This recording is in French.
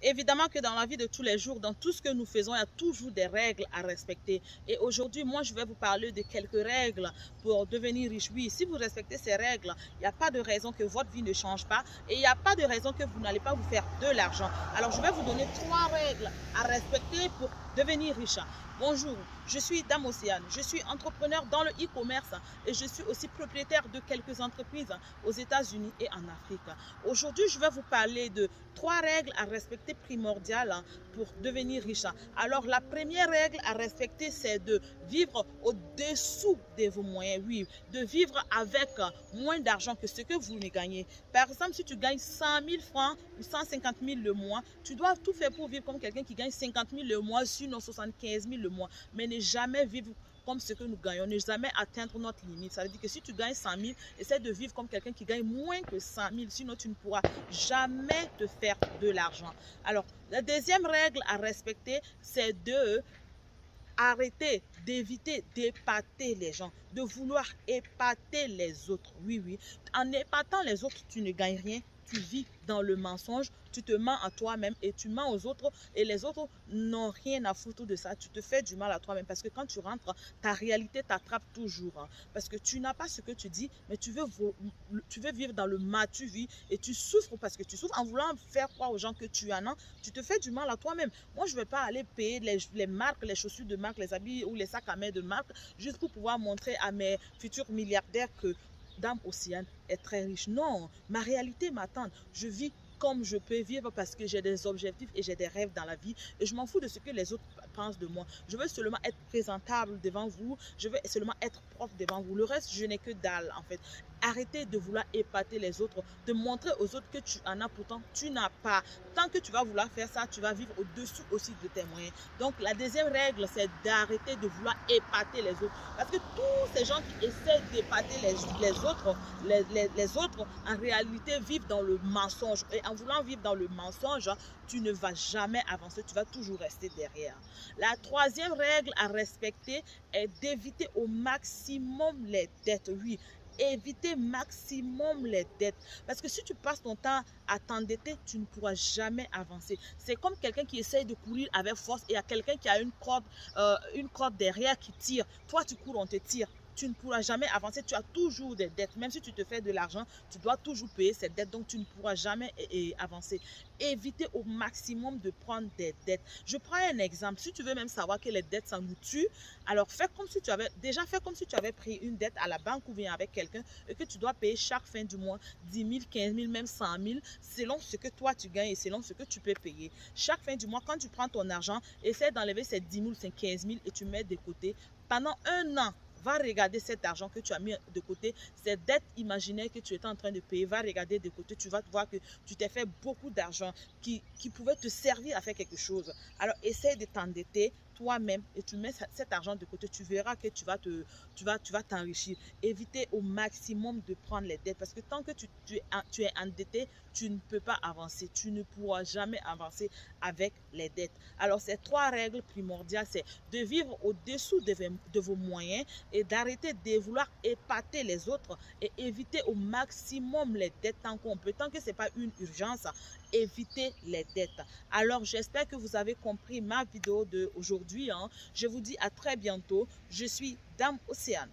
Évidemment que dans la vie de tous les jours, dans tout ce que nous faisons, il y a toujours des règles à respecter. Et aujourd'hui, moi, je vais vous parler de quelques règles pour devenir riche. Oui, si vous respectez ces règles, il n'y a pas de raison que votre vie ne change pas et il n'y a pas de raison que vous n'allez pas vous faire de l'argent. Alors, je vais vous donner 3 règles à respecter pour devenir riche. Bonjour, je suis Dame Océane, je suis entrepreneur dans le e-commerce et je suis aussi propriétaire de quelques entreprises aux États-Unis et en Afrique. Aujourd'hui, je vais vous parler de 3 règles à respecter primordiales pour devenir riche. Alors, la première règle à respecter, c'est de vivre au-dessous de vos moyens. Oui, de vivre avec moins d'argent que ce que vous ne gagnez. Par exemple, si tu gagnes 100 000 francs ou 150 000 le mois, tu dois tout faire pour vivre comme quelqu'un qui gagne 50 000 le mois, sinon 75 000 le mois. Mais ne jamais vivre comme ce que nous gagnons, ne jamais atteindre notre limite. Ça veut dire que si tu gagnes 100 000, essaie de vivre comme quelqu'un qui gagne moins que 100 000, sinon tu ne pourras jamais te faire de l'argent. Alors, la deuxième règle à respecter, c'est de arrêter d'éviter d'épater les gens, de vouloir épater les autres. Oui, oui. En épatant les autres, tu ne gagnes rien. Tu vis dans le mensonge, tu te mens à toi-même et tu mens aux autres et les autres n'ont rien à foutre de ça. Tu te fais du mal à toi-même parce que quand tu rentres, ta réalité t'attrape toujours. Parce que tu n'as pas ce que tu dis, mais tu veux vivre dans le tu vis et tu souffres parce que tu souffres en voulant faire croire aux gens que tu en as. Tu te fais du mal à toi-même. Moi, je ne vais pas aller payer les marques, les chaussures de marque, les habits ou les sacs à main de marque juste pour pouvoir montrer à mes futurs milliardaires que Dame Océane est très riche. Non, ma réalité m'attend. Je vis comme je peux vivre parce que j'ai des objectifs et j'ai des rêves dans la vie et je m'en fous de ce que les autres pensent de moi. Je veux seulement être présentable devant vous, je veux seulement être propre devant vous. Le reste, je n'ai que dalle en fait. Arrêtez de vouloir épater les autres, de montrer aux autres que tu en as, pourtant tu n'as pas. Tant que tu vas vouloir faire ça, tu vas vivre au-dessous aussi de tes moyens. Donc la deuxième règle, c'est d'arrêter de vouloir épater les autres. Parce que tous ces gens qui essaient d'épater les autres, en réalité vivent dans le mensonge. Et en voulant vivre dans le mensonge, tu ne vas jamais avancer, tu vas toujours rester derrière. La troisième règle à respecter est d'éviter au maximum les dettes. Oui, éviter maximum les dettes. Parce que si tu passes ton temps à t'endetter, tu ne pourras jamais avancer. C'est comme quelqu'un qui essaye de courir avec force et il y a quelqu'un qui a une corde derrière qui tire. Toi, tu cours, on te tire. Tu ne pourras jamais avancer, tu as toujours des dettes. Même si tu te fais de l'argent, tu dois toujours payer ces dettes, donc tu ne pourras jamais avancer. Évitez au maximum de prendre des dettes. Je prends un exemple. Si tu veux même savoir que les dettes, ça nous tue, alors fais comme si tu avais pris une dette à la banque ou bien avec quelqu'un et que tu dois payer chaque fin du mois 10 000, 15 000, même 100 000, selon ce que toi tu gagnes et selon ce que tu peux payer. Chaque fin du mois, quand tu prends ton argent, essaie d'enlever ces 10 000, ces 15 000 et tu mets de côté. Pendant un an, va regarder cet argent que tu as mis de côté, ces dettes imaginaires que tu étais en train de payer, va regarder de côté, tu vas voir que tu t'es fait beaucoup d'argent qui pouvait te servir à faire quelque chose. Alors, essaie de t'endetter toi-même et tu mets cet argent de côté, tu verras que tu vas t'enrichir. Évitez au maximum de prendre les dettes parce que tant que tu es endetté, tu ne peux pas avancer, tu ne pourras jamais avancer avec les dettes. Alors, ces 3 règles primordiales, c'est de vivre au-dessous de vos moyens et d'arrêter de vouloir épater les autres et éviter au maximum les dettes tant qu'on peut. Tant que ce n'est pas une urgence, évitez les dettes. Alors, j'espère que vous avez compris ma vidéo d'aujourd'hui. Je vous dis à très bientôt. Je suis Dame Océane.